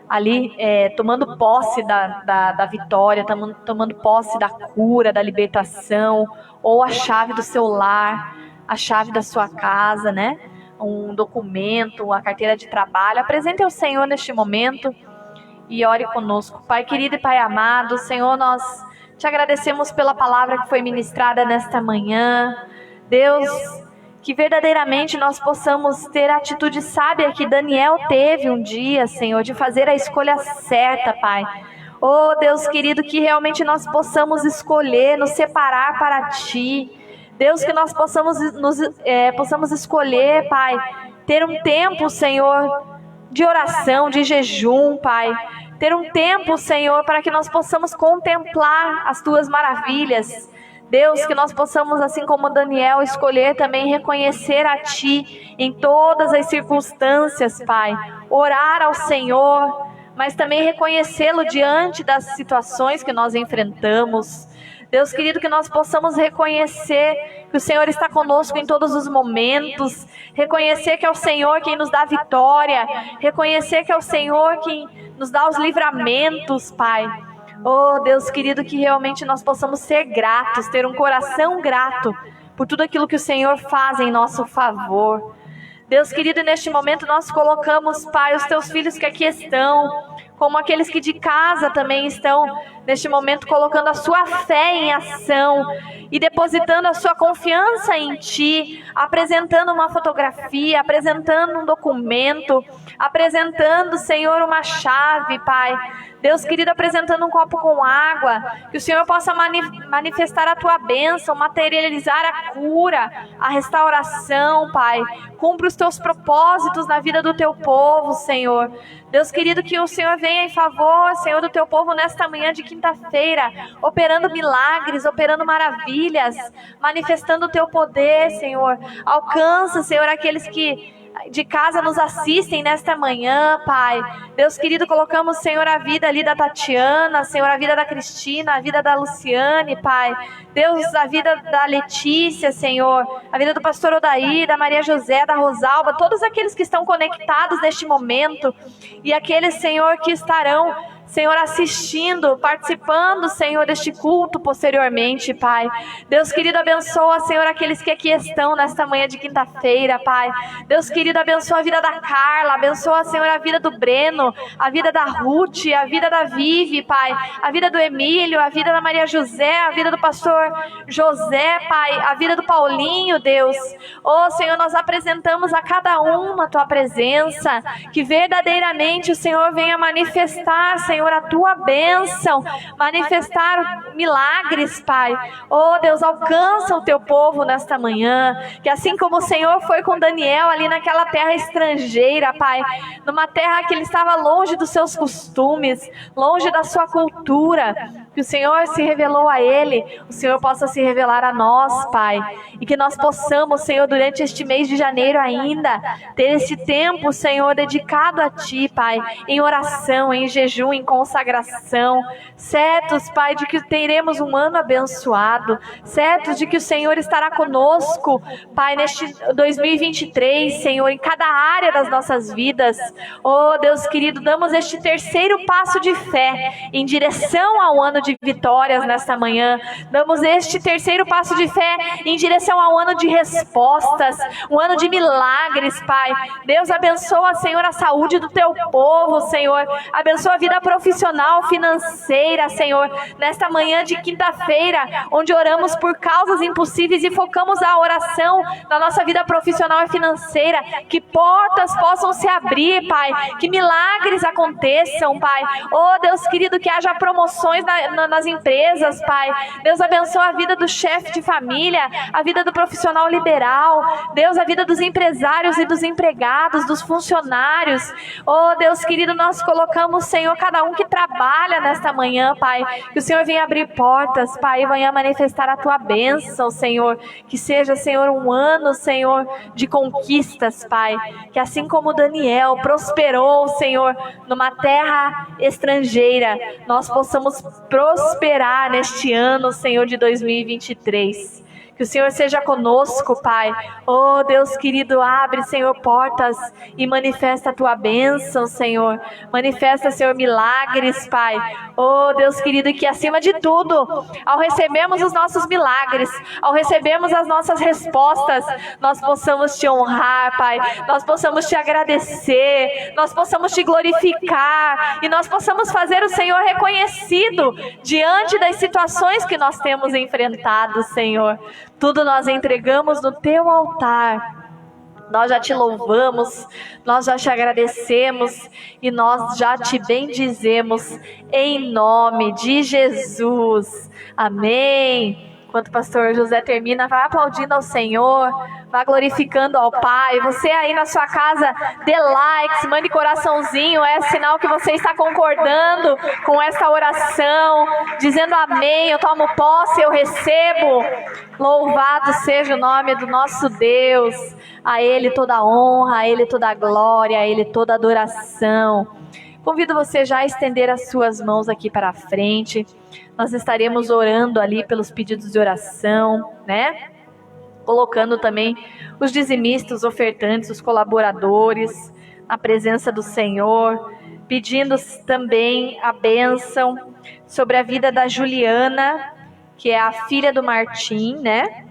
ali tomando posse da vitória, tomando posse da cura, da libertação, ou a chave do seu lar, a chave da sua casa, né? Um documento, a carteira de trabalho. Apresente ao Senhor neste momento e ore conosco. Pai querido e Pai amado, Senhor, nós te agradecemos pela palavra que foi ministrada nesta manhã. Deus, que verdadeiramente nós possamos ter a atitude sábia que Daniel teve um dia, Senhor, de fazer a escolha certa, Pai. Oh, Deus querido, que realmente nós possamos escolher, nos separar para Ti. Deus, que nós possamos escolher, Pai, ter um tempo, Senhor, de oração, de jejum, Pai. Ter um tempo, Senhor, para que nós possamos contemplar as Tuas maravilhas. Deus, que nós possamos, assim como Daniel, escolher também reconhecer a Ti em todas as circunstâncias, Pai. Orar ao Senhor, mas também reconhecê-lo diante das situações que nós enfrentamos. Deus querido, que nós possamos reconhecer que o Senhor está conosco em todos os momentos, reconhecer que é o Senhor quem nos dá vitória, reconhecer que é o Senhor quem nos dá os livramentos, Pai. Oh, Deus querido, que realmente nós possamos ser gratos, ter um coração grato por tudo aquilo que o Senhor faz em nosso favor. Deus querido, neste momento nós colocamos, Pai, os Teus filhos que aqui estão, como aqueles que de casa também estão, neste momento, colocando a sua fé em ação e depositando a sua confiança em Ti, apresentando uma fotografia, apresentando um documento, apresentando, Senhor, uma chave, Pai. Deus querido, apresentando um copo com água, que o Senhor possa manifestar a Tua bênção, materializar a cura, a restauração, Pai. Cumpre os Teus propósitos na vida do Teu povo, Senhor. Deus querido, que o Senhor venha em favor, Senhor, do Teu povo nesta manhã de quinta-feira, operando milagres, operando maravilhas, manifestando o Teu poder, Senhor. Alcança, Senhor, aqueles que de casa nos assistem nesta manhã, Pai. Deus querido, colocamos, Senhor, a vida ali da Tatiana, Senhor, a vida da Cristina, a vida da Luciane, Pai. Deus, a vida da Letícia, Senhor, a vida do pastor Odair, da Maria José, da Rosalba, todos aqueles que estão conectados neste momento e aqueles, Senhor, que estarão, Senhor, assistindo, participando, Senhor, deste culto posteriormente, Pai. Deus querido, abençoa, Senhor, aqueles que aqui estão nesta manhã de quinta-feira, Pai. Deus querido, abençoa a vida da Carla, abençoa, Senhor, a vida do Breno, a vida da Ruth, a vida da Vivi, Pai, a vida do Emílio, a vida da Maria José, a vida do pastor José, Pai, a vida do Paulinho, Deus. Oh, Senhor, nós apresentamos a cada um na Tua presença, que verdadeiramente o Senhor venha manifestar, Senhor, a Tua bênção, manifestar milagres, Pai. Oh, Deus, alcança o Teu povo nesta manhã, que assim como o Senhor foi com Daniel ali naquela terra estrangeira, Pai, numa terra que ele estava longe dos seus costumes, longe da sua cultura, que o Senhor se revelou a ele, o Senhor possa se revelar a nós, Pai, e que nós possamos, Senhor, durante este mês de janeiro ainda, ter esse tempo, Senhor, dedicado a Ti, Pai, em oração, em jejum, em consagração, certos, Pai, de que teremos um ano abençoado, certos de que o Senhor estará conosco, Pai, neste 2023, Senhor, em cada área das nossas vidas. Oh, Deus querido, damos este terceiro passo de fé em direção ao ano de vitórias nesta manhã. Damos este terceiro passo de fé em direção ao ano de respostas, um ano de milagres, Pai. Deus, abençoa, Senhor, a saúde do Teu povo, Senhor. Abençoa a vida profissional, financeira, Senhor, nesta manhã de quinta-feira, onde oramos por causas impossíveis e focamos a oração na nossa vida profissional e financeira, que portas possam se abrir, Pai, que milagres aconteçam, Pai. Oh, Deus querido, que haja promoções nas empresas, Pai. Deus, abençoa a vida do chefe de família, a vida do profissional liberal, Deus, a vida dos empresários e dos empregados, dos funcionários. Oh, Deus querido, nós colocamos, Senhor, cada um que trabalha nesta manhã, Pai, que o Senhor venha abrir portas, Pai, e venha manifestar a Tua bênção, Senhor, que seja, Senhor, um ano, Senhor, de conquistas, Pai, que assim como Daniel prosperou, Senhor, numa terra estrangeira, nós possamos prosperar neste ano, Senhor, de 2023. Que o Senhor seja conosco, Pai. Oh, Deus querido, abre, Senhor, portas e manifesta a Tua bênção, Senhor. Manifesta, Senhor, milagres, Pai. Oh, Deus querido, que acima de tudo, ao recebermos os nossos milagres, ao recebermos as nossas respostas, nós possamos Te honrar, Pai. Nós possamos Te agradecer, nós possamos Te glorificar e nós possamos fazer o Senhor reconhecido diante das situações que nós temos enfrentado, Senhor. Tudo nós entregamos no Teu altar. Nós já Te louvamos, nós já Te agradecemos e nós já Te bendizemos em nome de Jesus. Amém. Enquanto o pastor José termina, vai aplaudindo ao Senhor, vai glorificando ao Pai. Você aí na sua casa, dê likes, mande coraçãozinho, é sinal que você está concordando com essa oração, dizendo amém, eu tomo posse, eu recebo. Louvado seja o nome do nosso Deus, a Ele toda a honra, a Ele toda a glória, a Ele toda a adoração. Convido você já a estender as suas mãos aqui para a frente. Nós estaremos orando ali pelos pedidos de oração, né? Colocando também os dizimistas, os ofertantes, os colaboradores na presença do Senhor. Pedindo também a bênção sobre a vida da Juliana, que é a filha do Martim, né?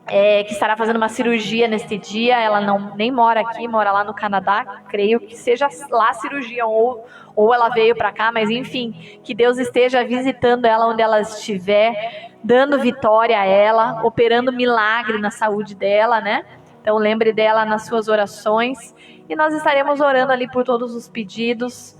Que estará fazendo uma cirurgia neste dia. Ela nem mora aqui, mora lá no Canadá. Creio que seja lá a cirurgia, ou ela veio para cá, mas enfim, que Deus esteja visitando ela onde ela estiver, dando vitória a ela, operando milagre na saúde dela, né? Então lembre dela nas suas orações, e nós estaremos orando ali por todos os pedidos.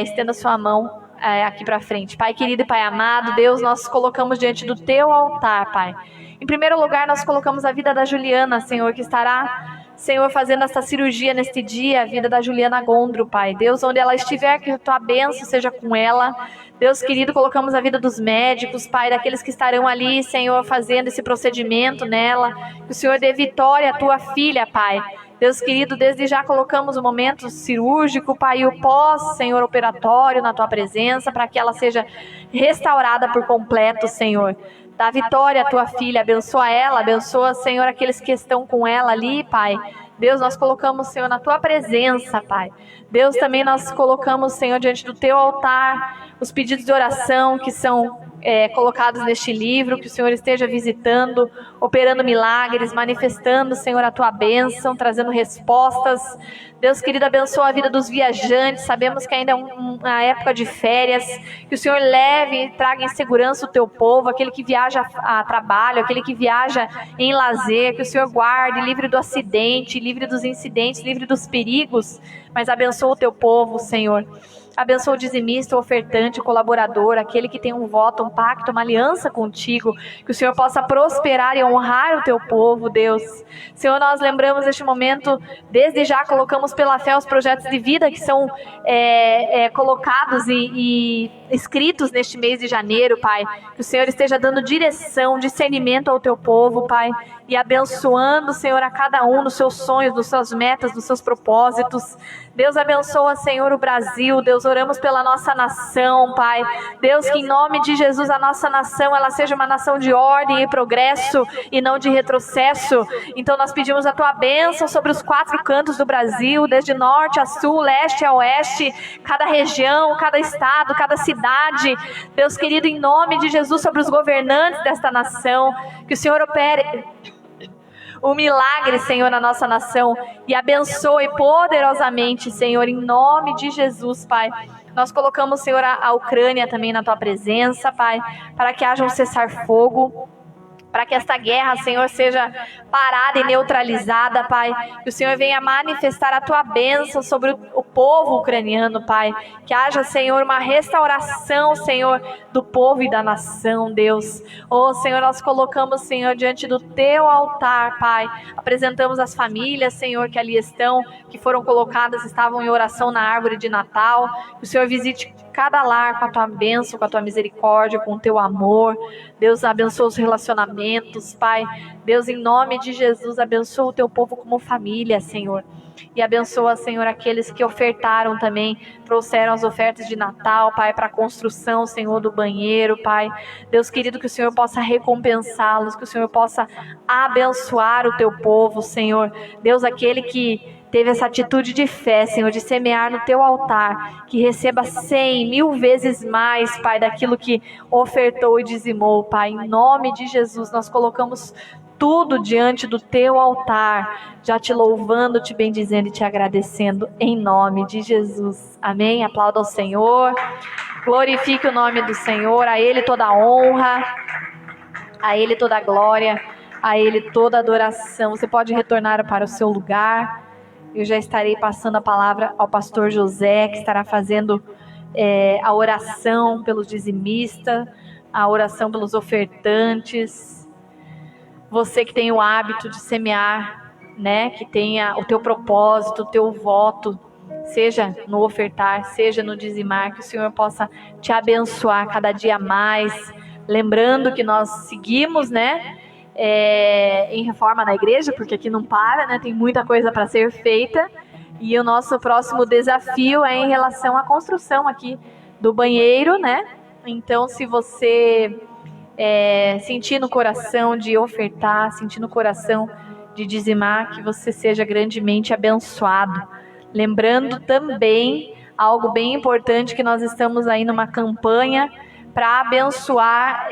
Estenda sua mão aqui para frente. Pai querido e Pai amado, Deus, nós colocamos diante do Teu altar, Pai. Em primeiro lugar, nós colocamos a vida da Juliana, Senhor, que estará, Senhor, fazendo esta cirurgia neste dia, a vida da Juliana Gondro, Pai. Deus, onde ela estiver, que a Tua bênção seja com ela. Deus querido, colocamos a vida dos médicos, Pai, daqueles que estarão ali, Senhor, fazendo esse procedimento nela. Que o Senhor dê vitória à Tua filha, Pai. Deus querido, desde já colocamos o momento cirúrgico, Pai, e o pós, Senhor, operatório na Tua presença, para que ela seja restaurada por completo, Senhor. Dá vitória à Tua filha, abençoa ela, abençoa, Senhor, aqueles que estão com ela ali, Pai. Deus, nós colocamos, Senhor, na Tua presença, Pai. Deus, também nós colocamos, Senhor, diante do Teu altar, os pedidos de oração que são colocados neste livro, que o Senhor esteja visitando, operando milagres, manifestando, Senhor, a Tua bênção, trazendo respostas. Deus querido, abençoa a vida dos viajantes, sabemos que ainda é uma época de férias, que o Senhor leve e traga em segurança o Teu povo, aquele que viaja a trabalho, aquele que viaja em lazer, que o Senhor guarde, livre do acidente, livre dos incidentes, livre dos perigos, mas abençoa o Teu povo, Senhor. Abençoa o dizimista, o ofertante, o colaborador, aquele que tem um voto, um pacto, uma aliança contigo, que o Senhor possa prosperar e honrar o Teu povo, Deus. Senhor, nós lembramos neste momento, desde já colocamos pela fé os projetos de vida que são colocados e escritos neste mês de janeiro, Pai. Que o Senhor esteja dando direção, discernimento ao Teu povo, Pai, e abençoando, Senhor, a cada um dos seus sonhos, dos seus metas, dos seus propósitos. Deus abençoa, Senhor, o Brasil. Deus, oramos pela nossa nação, Pai. Deus, que em nome de Jesus a nossa nação, ela seja uma nação de ordem e progresso e não de retrocesso. Então nós pedimos a Tua bênção sobre os 4 cantos do Brasil, desde norte a sul, leste a oeste, cada região, cada estado, cada cidade. Deus querido, em nome de Jesus, sobre os governantes desta nação, que o Senhor opere o milagre, Senhor, na nossa nação e abençoe poderosamente, Senhor, em nome de Jesus, Pai. Nós colocamos, Senhor, a Ucrânia também na Tua presença, Pai, para que haja um cessar-fogo, para que esta guerra, Senhor, seja parada e neutralizada, Pai. Que o Senhor venha manifestar a Tua bênção sobre o povo ucraniano, Pai. Que haja, Senhor, uma restauração, Senhor, do povo e da nação, Deus. Oh, Senhor, nós colocamos, Senhor, diante do Teu altar, Pai. Apresentamos as famílias, Senhor, que ali estão, que foram colocadas, estavam em oração na árvore de Natal. Que o Senhor visite cada lar com a Tua bênção, com a Tua misericórdia, com o Teu amor. Deus, abençoa os relacionamentos, Pai. Deus, em nome de Jesus, abençoa o Teu povo como família, Senhor. E abençoa, Senhor, aqueles que ofertaram também, trouxeram as ofertas de Natal, Pai, para a construção, Senhor, do banheiro, Pai. Deus querido, que o Senhor possa recompensá-los, que o Senhor possa abençoar o Teu povo, Senhor. Deus, aquele que teve essa atitude de fé, Senhor, de semear no Teu altar, que receba 100, 1000 vezes mais, Pai, daquilo que ofertou e dizimou, Pai. Em nome de Jesus, nós colocamos tudo diante do Teu altar, já Te louvando, Te bendizendo e Te agradecendo, em nome de Jesus. Amém? Aplauda ao Senhor, glorifique o nome do Senhor, a Ele toda a honra, a Ele toda a glória, a Ele toda a adoração. Você pode retornar para o seu lugar. Eu já estarei passando a palavra ao pastor José, que estará fazendo a oração pelos dizimistas, a oração pelos ofertantes. Você que tem o hábito de semear, né, que tenha o teu propósito, o teu voto, seja no ofertar, seja no dizimar, que o Senhor possa te abençoar cada dia mais. Lembrando que nós seguimos, né, em reforma na igreja, porque aqui não para, né? Tem muita coisa para ser feita, e o nosso próximo desafio é em relação à construção aqui do banheiro, né? Então, se você sentir no coração de ofertar, sentir no coração de dizimar, que você seja grandemente abençoado. Lembrando também algo bem importante, que nós estamos aí numa campanha para abençoar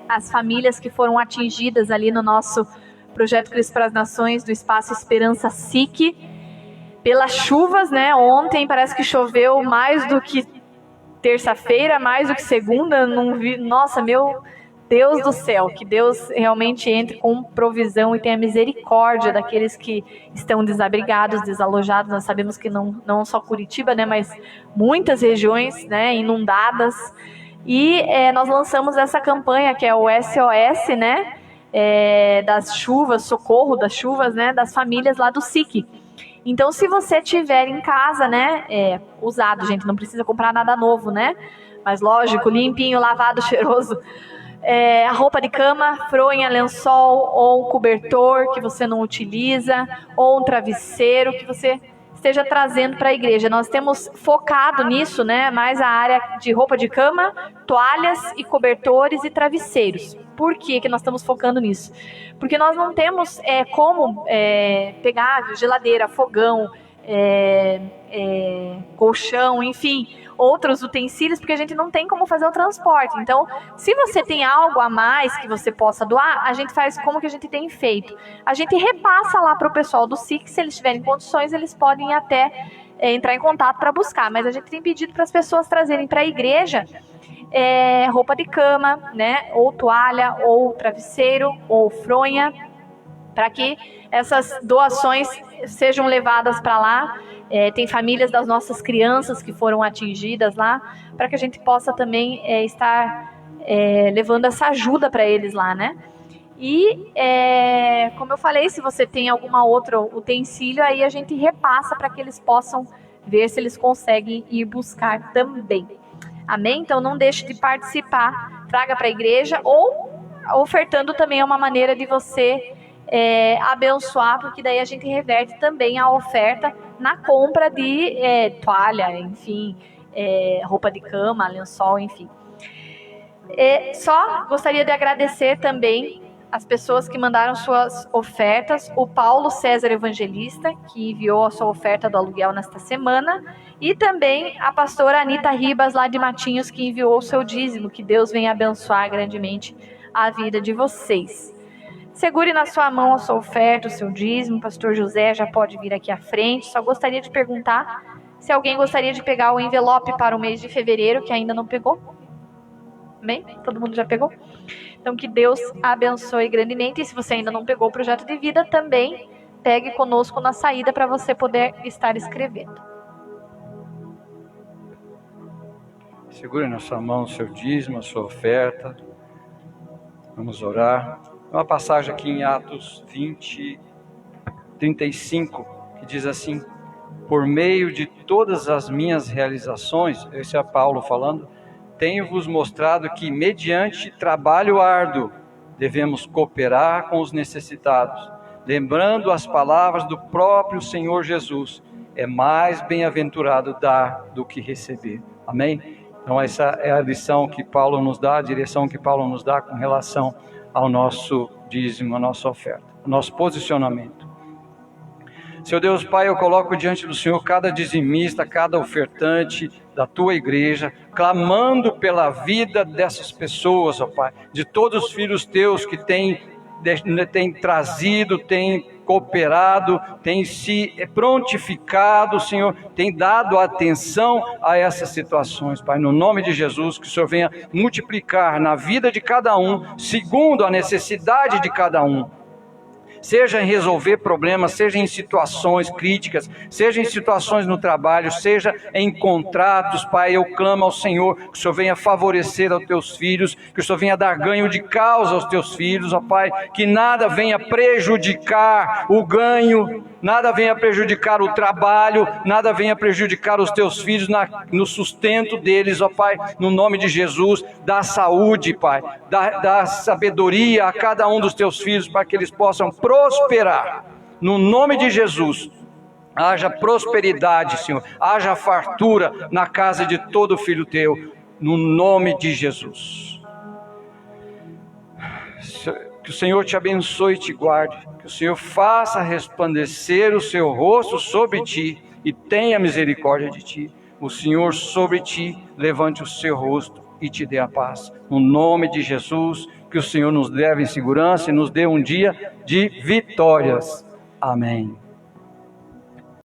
as famílias que foram atingidas ali no nosso projeto Cristo para as Nações, do Espaço Esperança SIC, pelas chuvas, né? Ontem parece que choveu mais do que terça-feira, mais do que segunda. Não vi. Nossa, meu Deus do céu, que Deus realmente entre com provisão e tenha misericórdia daqueles que estão desabrigados, desalojados. Nós sabemos que não só Curitiba, né, mas muitas regiões, né, inundadas. E nós lançamos essa campanha, que é o SOS, né, das chuvas, socorro das chuvas, né, das famílias lá do SIC. Então, se você tiver em casa, né, usado, gente, não precisa comprar nada novo, né, mas lógico, limpinho, lavado, cheiroso, a roupa de cama, fronha, lençol ou um cobertor que você não utiliza, ou um travesseiro que você esteja trazendo para a igreja. Nós temos focado nisso, né? Mais a área de roupa de cama, toalhas e cobertores e travesseiros. Por que nós estamos focando nisso? Porque nós não temos como pegar geladeira, fogão, colchão, enfim, outros utensílios, porque a gente não tem como fazer o transporte. Então, se você tem algo a mais que você possa doar, a gente faz como que a gente tem feito. A gente repassa lá para o pessoal do SIC, se eles tiverem condições, eles podem até entrar em contato para buscar. Mas a gente tem pedido para as pessoas trazerem para a igreja roupa de cama, né, ou toalha, ou travesseiro, ou fronha, para que essas doações sejam levadas para lá. Tem famílias das nossas crianças que foram atingidas lá, para que a gente possa também estar levando essa ajuda para eles lá, né? E, como eu falei, se você tem alguma outra utensílio, aí a gente repassa para que eles possam ver se eles conseguem ir buscar também. Amém? Então não deixe de participar, traga para a igreja, ou ofertando também é uma maneira de você abençoar, porque daí a gente reverte também a oferta na compra de toalha, enfim, roupa de cama, lençol, enfim. Só gostaria de agradecer também as pessoas que mandaram suas ofertas, o Paulo César Evangelista, que enviou a sua oferta do aluguel nesta semana, e também a pastora Anita Ribas, lá de Matinhos, que enviou o seu dízimo. Que Deus venha abençoar grandemente a vida de vocês. Segure na sua mão a sua oferta, o seu dízimo. O pastor José já pode vir aqui à frente. Só gostaria de perguntar se alguém gostaria de pegar o envelope para o mês de fevereiro, que ainda não pegou. Amém? Todo mundo já pegou? Então, que Deus abençoe grandemente. E se você ainda não pegou o projeto de vida, também pegue conosco na saída para você poder estar escrevendo. Segure na sua mão o seu dízimo, a sua oferta. Vamos orar. Uma passagem aqui em Atos 20, 35, que diz assim: por meio de todas as minhas realizações, esse é Paulo falando, tenho-vos mostrado que, mediante trabalho árduo, devemos cooperar com os necessitados, lembrando as palavras do próprio Senhor Jesus: é mais bem-aventurado dar do que receber. Amém? Então essa é a lição que Paulo nos dá, a direção que Paulo nos dá com relação ao nosso dízimo, a nossa oferta, o nosso posicionamento. Seu Deus Pai, eu coloco diante do Senhor cada dizimista, cada ofertante da Tua igreja, clamando pela vida dessas pessoas, ó Pai, de todos os filhos Teus que têm trazido, têm cooperado, têm se prontificado, Senhor, têm dado atenção a essas situações, Pai, no nome de Jesus, que o Senhor venha multiplicar na vida de cada um, segundo a necessidade de cada um, seja em resolver problemas, seja em situações críticas, seja em situações no trabalho, seja em contratos, Pai, eu clamo ao Senhor, que o Senhor venha favorecer aos Teus filhos, que o Senhor venha dar ganho de causa aos Teus filhos, ó Pai, que nada venha prejudicar o ganho, nada venha prejudicar o trabalho, nada venha prejudicar os Teus filhos no sustento deles, ó Pai, no nome de Jesus. Dá saúde, Pai, dá sabedoria a cada um dos Teus filhos, para que eles possam prosperar, no nome de Jesus. Haja prosperidade, Senhor, haja fartura na casa de todo filho Teu, no nome de Jesus. Que o Senhor te abençoe e te guarde, que o Senhor faça resplandecer o seu rosto sobre ti e tenha misericórdia de ti. O Senhor sobre ti levante o seu rosto e te dê a paz. No nome de Jesus, que o Senhor nos leve em segurança e nos dê um dia de vitórias. Amém.